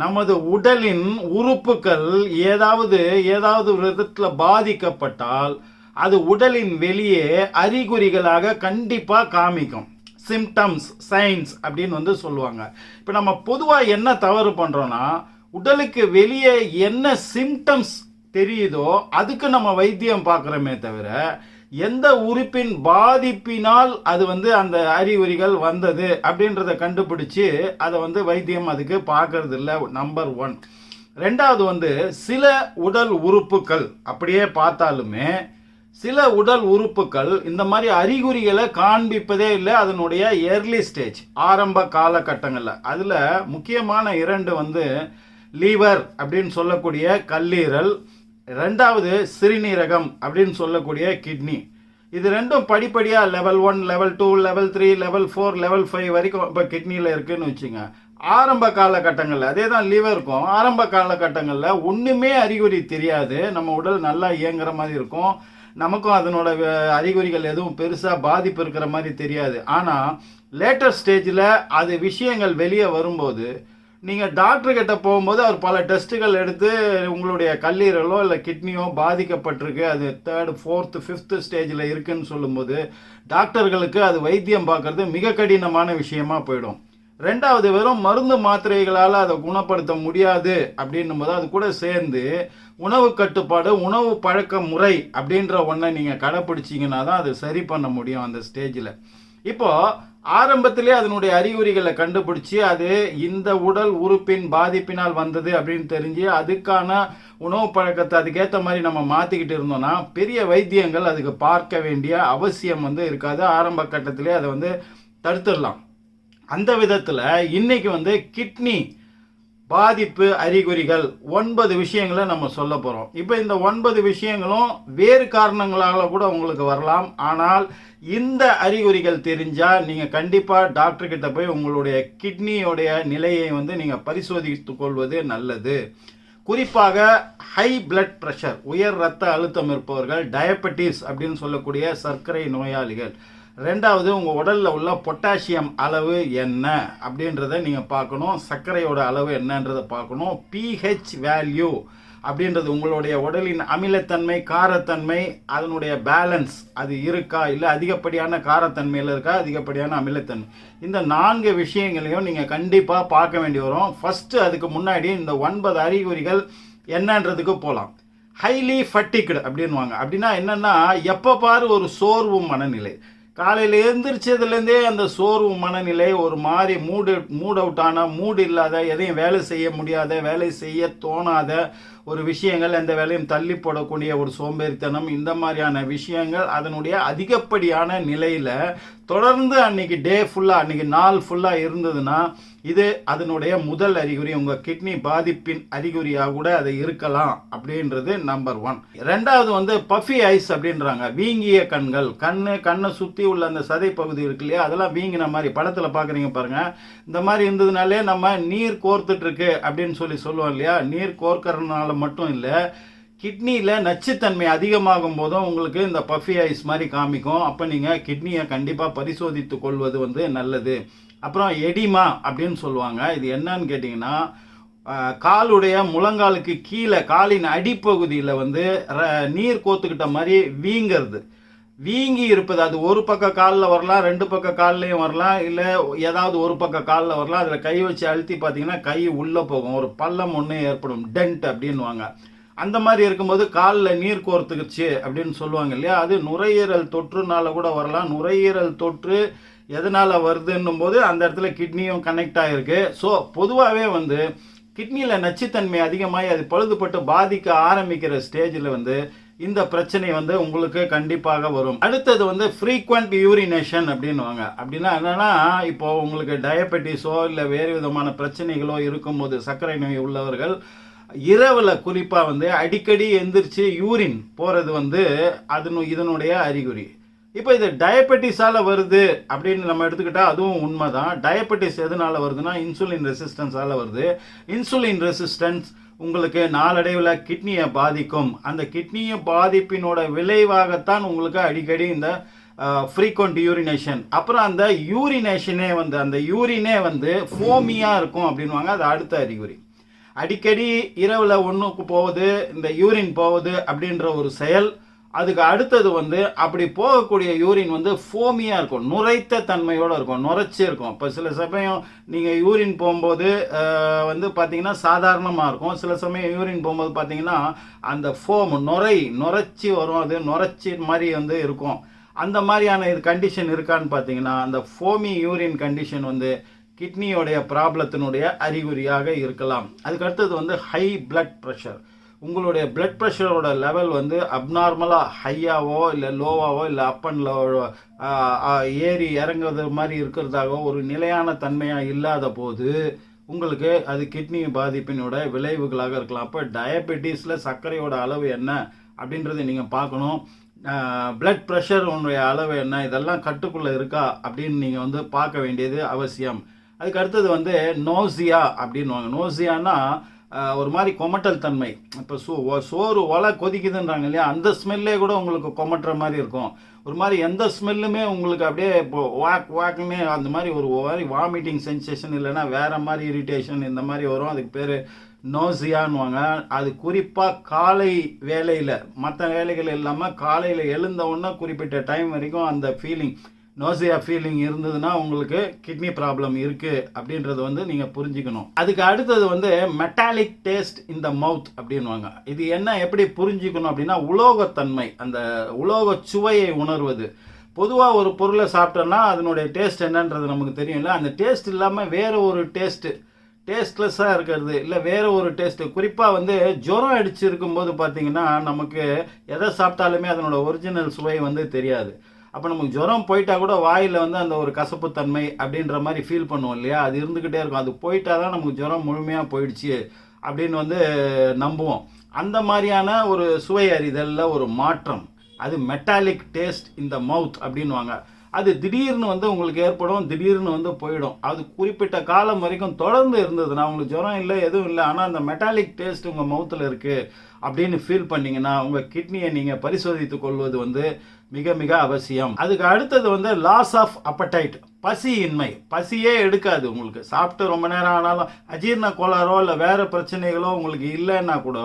நமது உடலின் உறுப்புகள் ஏதாவது விதத்தில் பாதிக்கப்பட்டால் அது உடலின் வெளியே அறிகுறிகளாக கண்டிப்பாக காமிக்கும். சிம்டம்ஸ், சைன்ஸ் அப்படின்னு சொல்லுவாங்க. இப்போ நம்ம பொதுவாக என்ன தவறு பண்ணுறோன்னா, உடலுக்கு வெளியே என்ன சிம்டம்ஸ் தெரியுதோ அதுக்கு நம்ம வைத்தியம் பார்க்குறோமே தவிர, எந்த உறுப்பின் பாதிப்பினால் அது அந்த அறிகுறிகள் வந்தது அப்படின்றத கண்டுபிடிச்சு அதை வைத்தியம் அதுக்கு பார்க்கறது இல்லை. நம்பர் 1. ரெண்டாவது சில உடல் உறுப்புகள் அப்படியே பார்த்தாலுமே சில உடல் உறுப்புகள் இந்த மாதிரி அறிகுறிகளை காண்பிப்பதே இல்லை அதனுடைய ஏர்லி ஸ்டேஜ், ஆரம்ப காலகட்டங்களில். அதில் முக்கியமான 2 லீவர் அப்படின்னு சொல்லக்கூடிய கல்லீரல், ரெண்டாவது சிறுநீரகம் அப்படின்னு சொல்லக்கூடிய கிட்னி. இது ரெண்டும் படிப்படியாக level 1, level 2, level 3, level 4, level 5 வரைக்கும் இப்போ கிட்னியில் இருக்குதுன்னு வச்சுங்க. ஆரம்ப காலகட்டங்களில் அதே தான் லிவருக்கும். ஆரம்ப காலகட்டங்களில் ஒன்றுமே அறிகுறி தெரியாது, நம்ம உடல் நல்லா இயங்குற மாதிரி இருக்கும், நமக்கும் அதனோட அறிகுறிகள் எதுவும் பெருசாக பாதிப்பு இருக்கிற மாதிரி தெரியாது. ஆனால் லேட்டர் ஸ்டேஜில் அது விஷயங்கள் வெளியே வரும்போது நீங்கள் டாக்டர்கிட்ட போகும்போது அவர் பல டெஸ்ட்டுகள் எடுத்து உங்களுடைய கல்லீரலோ இல்லை கிட்னியோ பாதிக்கப்பட்டிருக்கு, அது 3rd, 4th, 5th ஸ்டேஜில் இருக்குன்னு சொல்லும்போது டாக்டர்களுக்கு அது வைத்தியம் பார்க்கறது மிக கடினமான விஷயமா போயிடும். ரெண்டாவது, வெறும் மருந்து மாத்திரைகளால் அதை குணப்படுத்த முடியாது அப்படின்னும் போது அது கூட சேர்ந்து உணவு கட்டுப்பாடு, உணவு பழக்க முறை அப்படின்ற ஒன்றை நீங்கள் கடைப்பிடிச்சிங்கன்னா தான் அது சரி பண்ண முடியும் அந்த ஸ்டேஜில். இப்போது ஆரம்பத்திலே அதனுடைய அறிகுறிகளை கண்டுபிடிச்சி அது இந்த உடல் உறுப்பின் பாதிப்பினால் வந்தது அப்படின்னு தெரிஞ்சு அதுக்கான உணவு பழக்கத்தை அதுக்கேற்ற மாதிரி நம்ம மாற்றிக்கிட்டு இருந்தோம்னா பெரிய வைத்தியங்கள் அதுக்கு பார்க்க வேண்டிய அவசியம் இருக்காது. ஆரம்ப கட்டத்திலே அதை தடுத்துடலாம். அந்த விதத்தில் இன்னைக்கு கிட்னி பாதிப்பு அறிகுறிகள் 9 விஷயங்களை நம்ம சொல்ல போகிறோம். இப்போ இந்த 9 விஷயங்களும் வேறு காரணங்களால் கூட உங்களுக்கு வரலாம். ஆனால் இந்த அறிகுறிகள் தெரிஞ்சால் நீங்கள் கண்டிப்பாக டாக்டர்கிட்ட போய் உங்களுடைய கிட்னியோடைய நிலையை நீங்கள் பரிசோதித்து கொள்வது நல்லது. குறிப்பாக ஹை பிளட் ப்ரெஷர், உயர் இரத்த அழுத்தம் இருப்பவர்கள், டயபெட்டிஸ் அப்படின்னு சொல்லக்கூடிய சர்க்கரை நோயாளிகள். ரெண்டாவது, உங்கள் உடலில் உள்ள பொட்டாசியம் அளவு என்ன அப்படின்றத நீங்கள் பார்க்கணும், சர்க்கரையோட அளவு என்னன்றதை பார்க்கணும். பிஹெச் வேல்யூ அப்படின்றது உங்களுடைய உடலின் அமிலத்தன்மை, காரத்தன்மை, அதனுடைய பேலன்ஸ் அது இருக்கா, இல்லை அதிகப்படியான காரத்தன்மையில் இருக்கா, அதிகப்படியான அமிலத்தன்மை. இந்த 4 விஷயங்களையும் நீங்கள் கண்டிப்பாக பார்க்க வேண்டி வரும். ஃபஸ்ட்டு அதுக்கு முன்னாடி இந்த 9 அறிகுறிகள் என்னன்றதுக்கு போகலாம். ஹைலி ஃபட்டிக்டு அப்படின்வாங்க. அப்படின்னா என்னென்னா, எப்போ பாரு ஒரு சோர்வு மனநிலை, காலையில் எழுந்திரிச்சதுலேருந்தே அந்த சோர்வு மனநிலை, ஒரு மாதிரி மூட் அவுட்டான, மூடு இல்லாத, எதையும் வேலை செய்ய முடியாத, வேலை செய்ய தோணாத ஒரு விஷயங்கள், எந்த வேலையும் தள்ளி போடக்கூடிய ஒரு சோம்பேறித்தனம், இந்த மாதிரியான விஷயங்கள் அதனுடைய அதிகப்படியான நிலையில் தொடர்ந்து அன்னைக்கு டே ஃபுல்லாக, அன்னைக்கு நாள் ஃபுல்லாக இருந்ததுன்னா இது அதனுடைய முதல் அறிகுறி. உங்கள் கிட்னி பாதிப்பின் அறிகுறியாக கூட அது இருக்கலாம் அப்படின்றது நம்பர் 1. ரெண்டாவது பஃபி ஐஸ் அப்படின்றாங்க. வீங்கிய கண்கள், கண்ணை சுற்றி உள்ள அந்த சதை பகுதி இருக்கு இல்லையா, அதெல்லாம் வீங்கின மாதிரி படத்தில் பார்க்குறீங்க பாருங்கள். இந்த மாதிரி இருந்ததுனாலே நம்ம நீர் கோர்த்துட்ருக்கு அப்படின்னு சொல்லுவோம் இல்லையா. நீர் கோர்க்கறதுனால மட்டும் இல்லை, கிட்னியில் நச்சுத்தன்மை அதிகமாகும் போதும் உங்களுக்கு இந்த பஃபி ஐஸ் மாதிரி காமிக்கும். அப்போ நீங்கள் கிட்னியை கண்டிப்பாக பரிசோதித்து கொள்வது நல்லது. அப்புறம் எடிமா அப்படின்னு சொல்லுவாங்க. இது என்னன்னு கேட்டிங்கன்னா, காலுடைய முழங்காலுக்கு கீழே காலின் அடிப்பகுதியில் நீர் கோத்துக்கிட்ட மாதிரி வீங்கிறது, வீங்கி இருப்பது. அது ஒரு பக்க காலில் வரலாம், 2 பக்க கால்லையும் வரலாம், இல்லை ஏதாவது ஒரு பக்க காலில் வரலாம். அதில் கை வச்சு அழுத்தி பார்த்தீங்கன்னா கை உள்ளே போகும், ஒரு பள்ளம் ஒன்று ஏற்படும், டென்ட் அப்படின்வாங்க. அந்த மாதிரி இருக்கும்போது காலில் நீர் கோர்த்துக்குச்சு அப்படின்னு சொல்லுவாங்க இல்லையா. அது நுரையீரல் தொற்றுனால கூட வரலாம். நுரையீரல் தொற்று எதனால் வருதுன்னும் போது அந்த இடத்துல கிட்னியும் கனெக்ட் ஆகிருக்கு. ஸோ பொதுவாகவே கிட்னியில் நச்சுத்தன்மை அதிகமாகி அது பழுதுபட்டு பாதிக்க ஆரம்பிக்கிற ஸ்டேஜில் இந்த பிரச்சனை உங்களுக்கு கண்டிப்பாக வரும். அடுத்தது ஃப்ரீக்வெண்ட் யூரினேஷன் அப்படின்வாங்க. அப்படின்னா என்னன்னா, இப்போ உங்களுக்கு டயபெட்டிஸோ இல்லை வேறு விதமான பிரச்சனைகளோ இருக்கும்போது, சர்க்கரை நோய் உள்ளவர்கள் இரவில் குறிப்பாக அடிக்கடி எந்திரிச்சு யூரின் போகிறது இதனுடைய அறிகுறி. இப்போ இது டயபெட்டிஸால் வருது அப்படின்னு நம்ம எடுத்துக்கிட்டால் அதுவும் உண்மை தான். டயபெட்டிஸ் எதனால் வருதுன்னா, இன்சுலின் ரெசிஸ்டன்ஸால் வருது. இன்சுலின் ரெசிஸ்டன்ஸ் உங்களுக்கு நாளடைவில் கிட்னியை பாதிக்கும். அந்த கிட்னியை பாதிப்பினோட விளைவாகத்தான் உங்களுக்கு அடிக்கடி இந்த ஃப்ரீக்வெண்ட் யூரினேஷன். அப்புறம் அந்த யூரினேஷனே அந்த யூரினே ஃபோமியாக இருக்கும் அப்படின்வாங்க. அது அடுத்த அறிகுறி. அடிக்கடி இரவில் ஒன்றுக்கு போகுது, இந்த யூரின் போகுது அப்படின்ற ஒரு செயல். அதுக்கு அடுத்தது வந்து அப்படி போகக்கூடிய யூரின் வந்து ஃபோமியாக இருக்கும், நுரைத்த தன்மையோடு இருக்கும், நுரைச்சி இருக்கும். இப்போ சில சமயம் நீங்கள் யூரின் போகும்போது வந்து பார்த்தீங்கன்னா சாதாரணமாக இருக்கும். சில சமயம் யூரின் போகும்போது பார்த்தீங்கன்னா அந்த ஃபோம் நுரைச்சி வரும், அது நுரைச்சி மாதிரி வந்து இருக்கும். அந்த மாதிரியான இது கண்டிஷன் இருக்கான்னு பார்த்தீங்கன்னா அந்த ஃபோமி யூரின் கண்டிஷன் வந்து கிட்னியோடைய ப்ராப்ளத்தினுடைய அறிகுறியாக இருக்கலாம். அதுக்கு அடுத்தது வந்து ஹை பிளட் ப்ரெஷர். உங்களுடைய பிளட் ப்ரெஷரோட லெவல் வந்து அப்நார்மலாக ஹையாவோ இல்லை லோவாவோ இல்லை அப் அண்ட் லோ ஏறி இறங்குறது மாதிரி இருக்கிறதாகவோ ஒரு நிலையான தன்மையாக இல்லாத போது உங்களுக்கு அது கிட்னி பாதிப்பினோட விளைவுகளாக இருக்கலாம். அப்போ டயபெட்டிஸில் சர்க்கரையோட அளவு என்ன அப்படின்றத நீங்கள் பார்க்கணும். பிளட் ப்ரெஷர் உன்னுடைய அளவு என்ன, இதெல்லாம் கட்டுக்குள்ளே இருக்கா அப்படின்னு நீங்கள் வந்து பார்க்க வேண்டியது அவசியம். அதுக்கு அடுத்தது வந்து நோசியா அப்படின்வாங்க. நோசியானா ஒரு மாதிரி கொமட்டல் தன்மை. இப்போ சோறு ஒலை கொதிக்குதுன்றாங்க இல்லையா, அந்த ஸ்மெல்லே கூட உங்களுக்கு கொமட்டுற மாதிரி இருக்கும். ஒரு மாதிரி எந்த ஸ்மெல்லுமே உங்களுக்கு அப்படியே இப்போ வாக்குமே அந்த மாதிரி ஒரு மாதிரி வாமிட்டிங் சென்சேஷன், இல்லைன்னா வேறு மாதிரி இரிட்டேஷன் இந்த மாதிரி வரும். அதுக்கு பேர் நோசியான்வாங்க. அது குறிப்பாக காலை வேலையில், மற்ற வேலைகள் இல்லாமல் காலையில் எழுந்த உடனே குறிப்பிட்ட டைம் வரைக்கும் அந்த ஃபீலிங் நோசியா ஃபீலிங் இருந்ததுன்னா உங்களுக்கு கிட்னி ப்ராப்ளம் இருக்குது அப்படின்றத வந்து நீங்கள் புரிஞ்சுக்கணும். அதுக்கு அடுத்தது வந்து மெட்டாலிக் டேஸ்ட் இன் த மவுத் அப்படின்வாங்க. இது என்ன எப்படி புரிஞ்சுக்கணும் அப்படின்னா உலோகத்தன்மை, அந்த உலோக சுவையை உணர்வது. பொதுவாக ஒரு பொருளை சாப்பிட்டோன்னா அதனுடைய டேஸ்ட் என்னன்றது நமக்கு தெரியும்ல, அந்த டேஸ்ட் இல்லாமல் வேறு ஒரு டேஸ்ட்லெஸ்ஸாக இருக்கிறது, இல்லை வேறு ஒரு டேஸ்ட்டு. குறிப்பாக வந்து ஜுரம் அடிச்சு இருக்கும்போது பார்த்தீங்கன்னா நமக்கு எதை சாப்பிட்டாலுமே அதனோட ஒரிஜினல் சுவை வந்து தெரியாது. அப்போ நமக்கு ஜுரம் போயிட்டா கூட வாயில் வந்து அந்த ஒரு கசப்புத்தன்மை அப்படின்ற மாதிரி ஃபீல் பண்ணுவோம் இல்லையா, அது இருந்துக்கிட்டே இருக்கும். அது போயிட்டா தான் நமக்கு ஜுரம் முழுமையாக போயிடுச்சு அப்படின்னு வந்து நம்புவோம். அந்த மாதிரியான ஒரு சுவை அறிதலில் ஒரு மாற்றம், அது மெட்டாலிக் டேஸ்ட் இன் த மவுத் அப்படின்வாங்க. அது திடீர்னு வந்து உங்களுக்கு ஏற்படும், திடீர்னு வந்து போயிடும். அது குறிப்பிட்ட காலம் வரைக்கும் தொடர்ந்து இருந்ததுன்னா உங்களுக்கு ஜுரம் இல்லை எதுவும் இல்லை, ஆனால் அந்த மெட்டாலிக் டேஸ்ட் உங்கள் மவுத்தில் இருக்குது அப்படின்னு ஃபீல் பண்ணிங்கன்னா உங்கள் கிட்னியை நீங்கள் பரிசோதித்து கொள்வது வந்து மிக மிக அவசியம். அதுக்கு அடுத்தது வந்து லாஸ் ஆஃப் அப்படைட், பசியே எடுக்காது உங்களுக்கு. சாப்பிட்டு ரொம்ப நேரம் ஆனாலும் அஜீரண கோளாறோ இல்லை வேறு பிரச்சனைகளோ உங்களுக்கு இல்லைன்னா கூட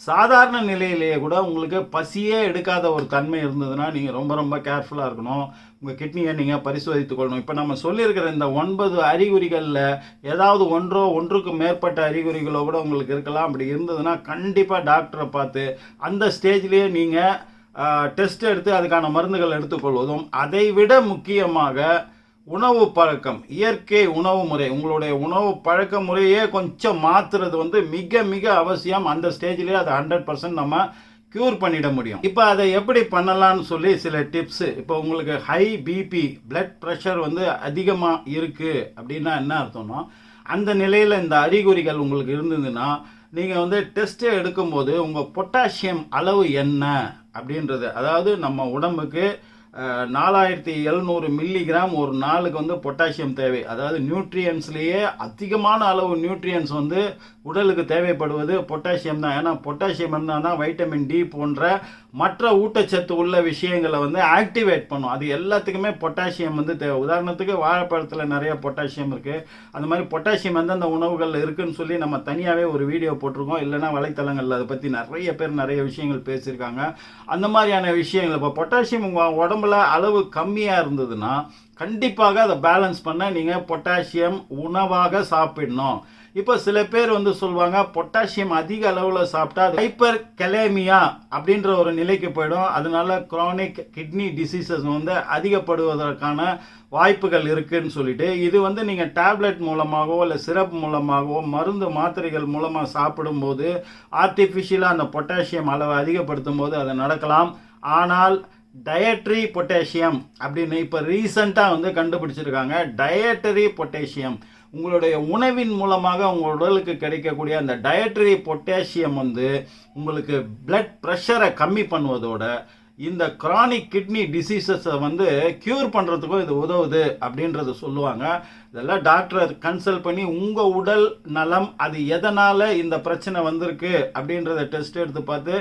சாதாரண நிலையிலேயே கூட உங்களுக்கு பசியே எடுக்காத ஒரு தன்மை இருந்ததுன்னா நீங்கள் ரொம்ப ரொம்ப கேர்ஃபுல்லாக இருக்கணும். உங்கள் கிட்னியை நீங்கள் பரிசோதித்துக் கொள்ளணும். இப்போ நம்ம சொல்லியிருக்கிற இந்த 9 அறிகுறிகளில் ஏதாவது ஒன்றுக்கு மேற்பட்ட அறிகுறிகளோ கூட உங்களுக்கு இருக்கலாம். அப்படி இருந்ததுன்னா கண்டிப்பாக டாக்டரை பார்த்து அந்த ஸ்டேஜ்லேயே நீங்கள் டெஸ்ட் எடுத்து அதுக்கான மருந்துகள் எடுத்துக்கொள்வதும், அதை விட முக்கியமாக உணவு பழக்கம், இயற்கை உணவு முறை, உங்களுடைய உணவு பழக்க முறையே கொஞ்சம் மாற்றுறது வந்து மிக மிக அவசியம். அந்த ஸ்டேஜ்லேயே அதை 100% நம்ம க்யூர் பண்ணிட முடியும். இப்போ அதை எப்படி பண்ணலான்னு சொல்லி சில டிப்ஸு. இப்போ உங்களுக்கு ஹை பிபி, பிளட் ப்ரெஷர் வந்து அதிகமாக இருக்குது அப்படின்னா என்ன அர்த்தம்னா, அந்த நிலையில் இந்த அறிகுறிகள் உங்களுக்கு இருந்ததுன்னா நீங்கள் வந்து டெஸ்ட்டு எடுக்கும்போது உங்கள் பொட்டாசியம் அளவு என்ன அப்படின்றது, அதாவது நம்ம உடம்புக்கு 4700 மில்லிகிராம் ஒரு நாளுக்கு வந்து பொட்டாசியம் தேவை. அதாவது நியூட்ரியன்ஸ்லேயே அதிகமான அளவு நியூட்ரியன்ஸ் வந்து உடலுக்கு தேவைப்படுவது பொட்டாசியம் தான். ஏன்னா பொட்டாசியம் இருந்தால் தான் வைட்டமின் டி போன்ற மற்ற ஊட்டச்சத்து உள்ள விஷயங்களை வந்து ஆக்டிவேட் பண்ணும். அது எல்லாத்துக்குமே பொட்டாசியம் வந்து தேவை. உதாரணத்துக்கு வாழைப்பழத்தில் நிறைய பொட்டாசியம் இருக்குது. அந்த மாதிரி பொட்டாசியம் வந்து அந்த உணவுகளில் இருக்குதுன்னு சொல்லி நம்ம தனியாகவே ஒரு வீடியோ போட்டிருக்கோம், இல்லைனா வலைத்தளங்களில் அதை பற்றி நிறைய பேர் நிறைய விஷயங்கள் பேசியிருக்காங்க. அந்த மாதிரியான விஷயங்கள் இப்போ பொட்டாசியம் உங்கள் உடம்புல அளவு கம்மியாக இருந்ததுன்னா கண்டிப்பாக அதை பேலன்ஸ் பண்ண நீங்கள் பொட்டாசியம் உணவாக சாப்பிடணும். இப்போ சில பேர் வந்து சொல்லுவாங்க பொட்டாசியம் அதிக அளவில் சாப்பிட்டா ஹைப்பர் கலேமியா அப்படின்ற ஒரு நிலைக்கு போயிடும், அதனால குரானிக் கிட்னி டிசீசஸ் வந்து அதிகப்படுவதற்கான வாய்ப்புகள் இருக்குன்னு சொல்லிட்டு, இது வந்து நீங்கள் டேப்லெட் மூலமாகவோ இல்லை சிரப் மூலமாகவோ மருந்து மாத்திரைகள் மூலமாக சாப்பிடும்போது ஆர்டிஃபிஷியலாக அந்த பொட்டாசியம் அளவை அதிகப்படுத்தும் போது அது நடக்கலாம். ஆனால் டயட்ரி பொட்டாசியம் அப்படின்னு இப்போ ரீசண்டாக வந்து கண்டுபிடிச்சிருக்காங்க. டயட்டரி பொட்டாசியம், உங்களுடைய உணவின் மூலமாக உங்கள் உடலுக்கு கிடைக்கக்கூடிய அந்த டயட்டரி பொட்டாசியம் வந்து உங்களுக்கு பிளட் ப்ரெஷரை கம்மி பண்ணுவதோட இந்த கிரானிக் கிட்னி டிசீசஸை வந்து க்யூர் பண்ணுறதுக்கும் இது உதவுது அப்படின்றத சொல்லுவாங்க. இதெல்லாம் டாக்டரை கன்சல்ட் பண்ணி உங்கள் உடல் நலம் அது எதனால் இந்த பிரச்சனை வந்திருக்கு அப்படின்றத டெஸ்ட் எடுத்து பார்த்து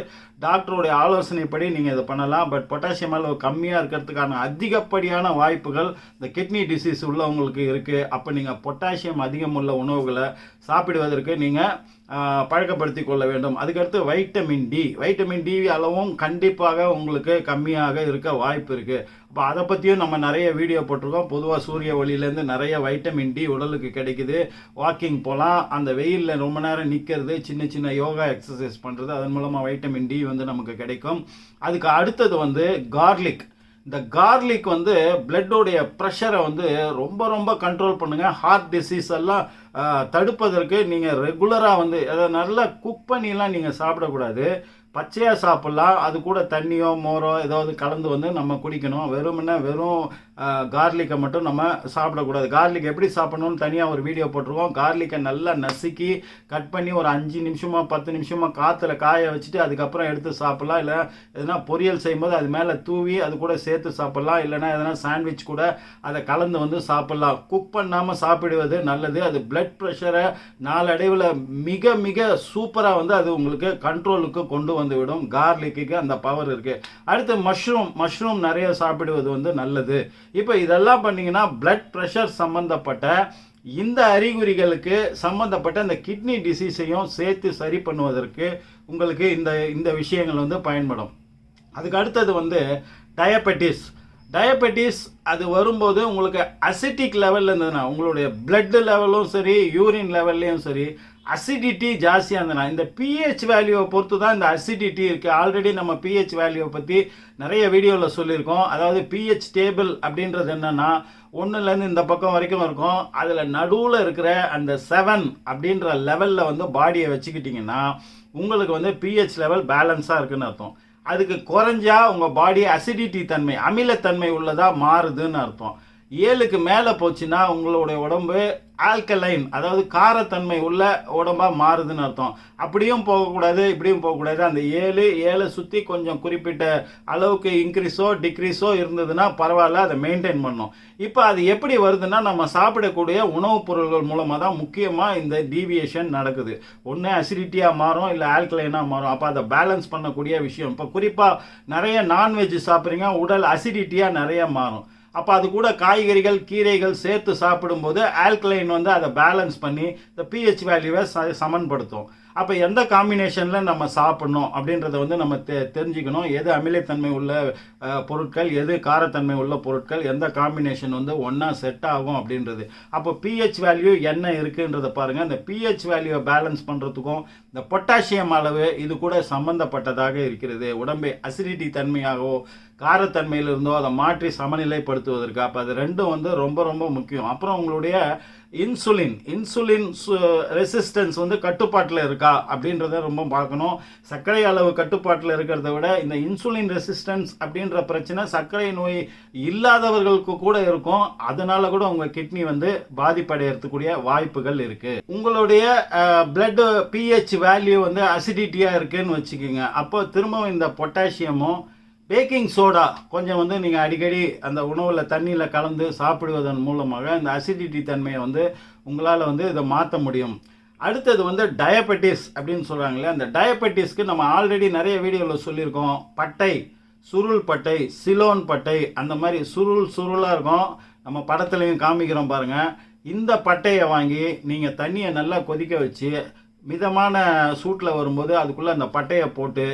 டாக்டருடைய ஆலோசனைப்படி நீங்கள் இதை பண்ணலாம். பட் பொட்டாசியம் அளவு கம்மியாக இருக்கிறதுக்கான அதிகப்படியான வாய்ப்புகள் இந்த கிட்னி டிசீஸ் உள்ளவங்களுக்கு இருக்குது. அப்போ நீங்கள் பொட்டாசியம் அதிகம் உள்ள உணவுகளை சாப்பிடுவதற்கு நீங்கள் பழக்கப்படுத்தி கொள்ள வேண்டும். அதுக்கடுத்து வைட்டமின் டி அளவும் கண்டிப்பாக உங்களுக்கு கம்மியாக இருக்க வாய்ப்பு இருக்குது. அப்போ அதை பற்றியும் நம்ம நிறைய வீடியோ போட்டிருக்கோம். பொதுவாக சூரிய ஒளியிலேருந்து நிறைய வைட்டமின் டி உடலுக்கு கிடைக்குது. வாக்கிங் போகலாம், அந்த வெயிலில் ரொம்ப நேரம் நிற்கிறது, சின்ன சின்ன யோகா எக்ஸசைஸ் பண்ணுறது, அதன் மூலமாக வைட்டமின் டி வந்து நமக்கு கிடைக்கும். அதுக்கு அடுத்தது வந்து கார்லிக். இந்த கார்லிக் வந்து பிளட்டோடைய ப்ரெஷரை வந்து ரொம்ப ரொம்ப கண்ட்ரோல் பண்ணுங்கள். ஹார்ட் டிசீஸ் எல்லாம் தடுப்பதற்கு நீங்கள் ரெகுலராக வந்து அதை நல்லா குக் பண்ணிலாம் நீங்கள் சாப்பிடக்கூடாது. பச்சையாக சாப்பிட்லாம். அது கூட தண்ணியோ மோரோ ஏதாவது கலந்து வந்து நம்ம குடிக்கணும். வெறும் கார்லிக்கை மட்டும் நம்ம சாப்பிடக்கூடாது. கார்லிக் எப்படி சாப்பிடணும்னு தனியாக ஒரு வீடியோ போட்டிருக்கோம். கார்லிக்கை நல்லா நசுக்கி கட் பண்ணி ஒரு 5 நிமிஷமோ 10 நிமிஷமோ காற்றுல காய வச்சுட்டு அதுக்கப்புறம் எடுத்து சாப்பிட்லாம். இல்லை எதனா பொரியல் செய்யும்போது அது மேலே தூவி அது கூட சேர்த்து சாப்பிட்லாம். இல்லைனா எதனா சாண்ட்விச் கூட அதை கலந்து வந்து சாப்பிட்லாம். குக் பண்ணாமல் சாப்பிடுவது நல்லது. அது பிளட் ப்ரெஷரை நாளடைவில் மிக மிக சூப்பராக வந்து அது உங்களுக்கு கண்ட்ரோலுக்கு கொண்டு வந்துவிடும். கார்லிக்கு அந்த பவர் இருக்குது. அடுத்து மஷ்ரூம் நிறைய சாப்பிடுவது வந்து நல்லது. இப்போ இதெல்லாம் பண்ணீங்கன்னா பிளட் ப்ரெஷர் சம்பந்தப்பட்ட இந்த அறிகுறிகளுக்கு சம்பந்தப்பட்ட இந்த கிட்னி டிசீஸையும் சேர்த்து சரி பண்ணுவதற்கு உங்களுக்கு இந்த விஷயங்கள் வந்து பயன்படும். அதுக்கு அடுத்தது வந்து டயபெட்டிஸ் அது வரும்போது உங்களுக்கு அசிட்டிக் லெவலில் இருந்ததுன்னா உங்களுடைய பிளட் லெவலும் சரி யூரின் லெவல்லையும் சரி அசிடிட்டி ஜாஸ்தியாக இருந்ததுன்னா இந்த பிஹெச் வேல்யூவை பொறுத்து தான் இந்த அசிடிட்டி இருக்குது. ஆல்ரெடி நம்ம பிஹெச் வேல்யூவை பற்றி நிறைய வீடியோவில் சொல்லியிருக்கோம். அதாவது பிஹெச் டேபிள் அப்படின்றது என்னென்னா 1லேருந்து இந்த பக்கம் வரைக்கும் இருக்கும். அதில் நடுவில் இருக்கிற அந்த 7 அப்படின்ற லெவலில் வந்து பாடியை வச்சுக்கிட்டிங்கன்னா உங்களுக்கு வந்து பிஹெச் லெவல் பேலன்ஸாக இருக்குன்னு அர்த்தம். அதுக்கு குறைஞ்சா உங்கள் பாடி அசிடிட்டி தன்மை அமிலத்தன்மை உள்ளதாக மாறுதுன்னு அர்த்தம். 7க்கு மேலே போச்சுன்னா உங்களுடைய உடம்பு ஆல்கலைன் அதாவது காரத்தன்மை உள்ள உடம்பாக மாறுதுன்னு அர்த்தம். அப்படியும் போகக்கூடாது இப்படியும் போகக்கூடாது. அந்த 7 சுற்றி கொஞ்சம் குறிப்பிட்ட அளவுக்கு இன்க்ரீஸோ டிக்ரீஸோ இருந்ததுன்னா பரவாயில்ல, அதை மெயின்டைன் பண்ணணும். இப்போ அது எப்படி வருதுன்னா நம்ம சாப்பிடக்கூடிய உணவுப் பொருள்கள் மூலமாக தான் முக்கியமாக இந்த டீவியேஷன் நடக்குது. ஒன்று அசிடிட்டியாக மாறும், இல்லை ஆல்கலைனாக மாறும். அப்போ அதை பேலன்ஸ் பண்ணக்கூடிய விஷயம். இப்போ குறிப்பாக நிறைய நான்வெஜ் சாப்பிட்றீங்க, உடல் அசிடிட்டியாக நிறைய மாறும். அப்போ அது கூட காய்கறிகள் கீரைகள் சேர்த்து சாப்பிடும்போது ஆல்கலைன் வந்து அதை பேலன்ஸ் பண்ணி இந்த பிஹெச் வேல்யூவை சமன்படுத்தும். அப்போ எந்த காம்பினேஷனில் நம்ம சாப்பிடணும் அப்படின்றத வந்து நம்ம தெரிஞ்சுக்கணும். எது அமிலத்தன்மை உள்ள பொருட்கள், எது காரத்தன்மை உள்ள பொருட்கள், எந்த காம்பினேஷன் வந்து ஒன்றா செட் ஆகும் அப்படின்றது. அப்போ பிஹெச் வேல்யூ என்ன இருக்குன்றதை பாருங்கள். இந்த பிஹெச் வேல்யூவை பேலன்ஸ் பண்ணுறதுக்கும் இந்த பொட்டாசியம் அளவு இது கூட சம்பந்தப்பட்டதாக இருக்கிறது. உடம்பை அசிடிட்டி தன்மையாகவோ காரத்தன்மையில் இருந்தோ அதை மாற்றி சமநிலைப்படுத்துவதற்கு. அப்போ அது ரெண்டும் வந்து ரொம்ப ரொம்ப முக்கியம். அப்புறம் உங்களுடைய இன்சுலின் ரெசிஸ்டன்ஸ் வந்து கட்டுப்பாட்டில் இருக்கா அப்படின்றத ரொம்ப பார்க்கணும். சர்க்கரை அளவு கட்டுப்பாட்டில் இருக்கிறத விட இந்த இன்சுலின் ரெசிஸ்டன்ஸ் அப்படின்ற பிரச்சனை சர்க்கரை நோய் இல்லாதவர்களுக்கு கூட இருக்கும். அதனால கூட உங்கள் கிட்னி வந்து பாதிப்படையறதுக்கூடிய வாய்ப்புகள் இருக்கு. உங்களுடைய பிளட் பிஹெச் வேல்யூ வந்து அசிடிட்டியாக இருக்குன்னு வச்சுக்கோங்க. அப்போ திரும்பவும் இந்த பொட்டாசியமும் பேக்கிங் சோடா கொஞ்சம் வந்து நீங்கள் அடிக்கடி அந்த உணவில் தண்ணியில் கலந்து சாப்பிடுவதன் மூலமாக இந்த அசிடிட்டி தன்மையை வந்து உங்களால் வந்து இதை மாற்ற முடியும். அடுத்தது வந்து டயபெட்டிஸ் அப்படின்னு சொல்கிறாங்களே, அந்த டயபெட்டிஸ்க்கு நம்ம ஆல்ரெடி நிறைய வீடியோவில் சொல்லியிருக்கோம். சுருள் பட்டை, சிலோன் பட்டை, அந்த மாதிரி சுருளாக இருக்கும். நம்ம படத்துலையும் காமிக்கிறோம் பாருங்கள். இந்த பட்டையை வாங்கி நீங்கள் தண்ணியை நல்லா கொதிக்க வச்சு மிதமான சூட்டில் வரும்போது அதுக்குள்ளே அந்த பட்டையை போட்டு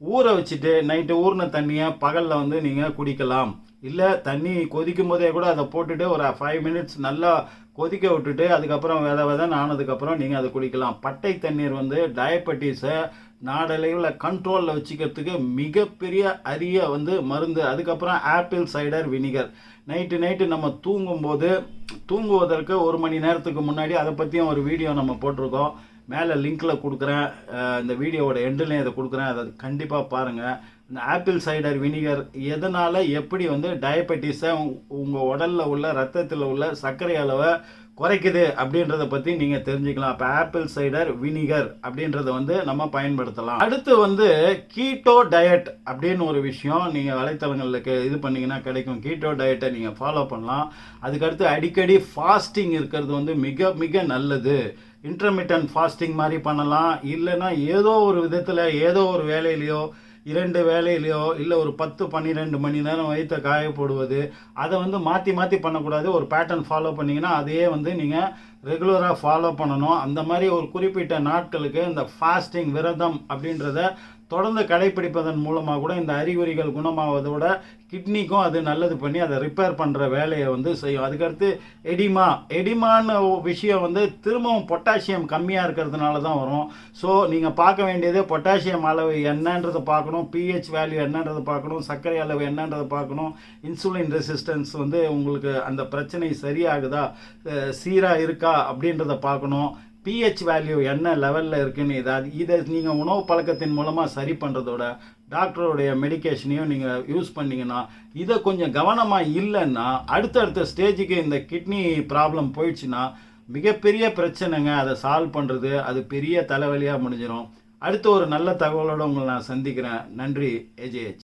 ஊற வச்சுட்டு நைட்டு ஊறின தண்ணியை பகலில் வந்து நீங்கள் குடிக்கலாம். இல்லை தண்ணி கொதிக்கும் போதே கூட அதை போட்டுட்டு ஒரு 5 மினிட்ஸ் நல்லா கொதிக்க விட்டுட்டு அதுக்கப்புறம் விதன்னு ஆனதுக்கப்புறம் நீங்கள் அதை குடிக்கலாம். பட்டை தண்ணீர் வந்து டயபெட்டிஸை நாடளவில் கண்ட்ரோலில் வச்சுக்கிறதுக்கு மிகப்பெரிய அரிய வந்து மருந்து. அதுக்கப்புறம் ஆப்பிள் சைடர் வினிகர் நைட்டு நம்ம தூங்குவதற்கு 1 மணி நேரத்துக்கு முன்னாடி அதை பற்றியும் ஒரு வீடியோ நம்ம போட்டிருக்கோம். மேலே லிங்க்கில் கொடுக்குறேன். இந்த வீடியோவோட எண்டுலேயும் இதை கொடுக்குறேன். அதை கண்டிப்பாக பாருங்கள். இந்த ஆப்பிள் சைடர் வினிகர் எதனால் எப்படி வந்து டயபெட்டிஸை உங்கள் உடலில் உள்ள ரத்தத்தில் உள்ள சர்க்கரை அளவை குறைக்குது அப்படின்றத பற்றி நீங்கள் தெரிஞ்சுக்கலாம். இப்போ ஆப்பிள் சைடர் வினிகர் அப்படின்றத வந்து நம்ம பயன்படுத்தலாம். அடுத்து வந்து கீட்டோ டயட் அப்படின்னு ஒரு விஷயம் நீங்கள் வலைத்தளங்களுக்கு இது பண்ணிங்கன்னா கிடைக்கும். கீட்டோ டயட்டை நீங்கள் ஃபாலோ பண்ணலாம். அதுக்கடுத்து அடிக்கடி ஃபாஸ்டிங் இருக்கிறது வந்து மிக மிக நல்லது. இன்டர்மிட்டன்ட் ஃபாஸ்டிங் மாதிரி பண்ணலாம். இல்லைன்னா ஏதோ ஒரு விதத்தில் ஏதோ ஒரு வேலையிலையோ 2 வேலையிலையோ இல்லை ஒரு 10-12 மணி நேரம் வயிற்ற காய போடுவது, அதை வந்து மாற்றி மாற்றி பண்ணக்கூடாது. ஒரு பேட்டர்ன் ஃபாலோ பண்ணிங்கன்னா அதையே வந்து நீங்கள் ரெகுலராக ஃபாலோ பண்ணணும். அந்த மாதிரி ஒரு குறிப்பிட்ட நாட்களுக்கு இந்த ஃபாஸ்டிங் விரதம் அப்படின்றத தொடர்ந்து கடைப்பிடிப்பதன் மூலமாக கூட இந்த அறிகுறிகள் குணமாவதோட கிட்னிக்கும் அது நல்லது பண்ணி அதை ரிப்பேர் பண்ணுற வேலையை வந்து செய்யும். அதுக்கடுத்து எடிமான்னு விஷயம் வந்து திரும்பவும் பொட்டாசியம் கம்மியாக இருக்கிறதுனால தான் வரும். ஸோ நீங்கள் பார்க்க வேண்டியது பொட்டாசியம் அளவு என்னன்றதை பார்க்கணும், பிஹெச் வேல்யூ என்னன்றதை பார்க்கணும், சர்க்கரை அளவு என்னன்றதை பார்க்கணும், இன்சுலின் ரெசிஸ்டன்ஸ் வந்து உங்களுக்கு அந்த பிரச்சனை சரியாகுதா, சீராக இருக்கா அப்படின்றத பார்க்கணும். பிஹெச் வேல்யூ என்ன லெவலில் இருக்குன்னு இதை நீங்கள் உணவு பழக்கத்தின் மூலமாக சரி பண்ணுறதோட டாக்டருடைய மெடிக்கேஷனையும் நீங்கள் யூஸ் பண்ணிங்கன்னா, இதை கொஞ்சம் கவனமாக இல்லைன்னா அடுத்தடுத்த ஸ்டேஜுக்கு இந்த கிட்னி ப்ராப்ளம் போயிடுச்சுன்னா மிகப்பெரிய பிரச்சனைங்க. அதை சால்வ் பண்ணுறது அது பெரிய தலைவலியாக முடிஞ்சிடும். அடுத்த ஒரு நல்ல தகவலோடு உங்களை நான் சந்திக்கிறேன். நன்றி. ஏஜேஹெச்.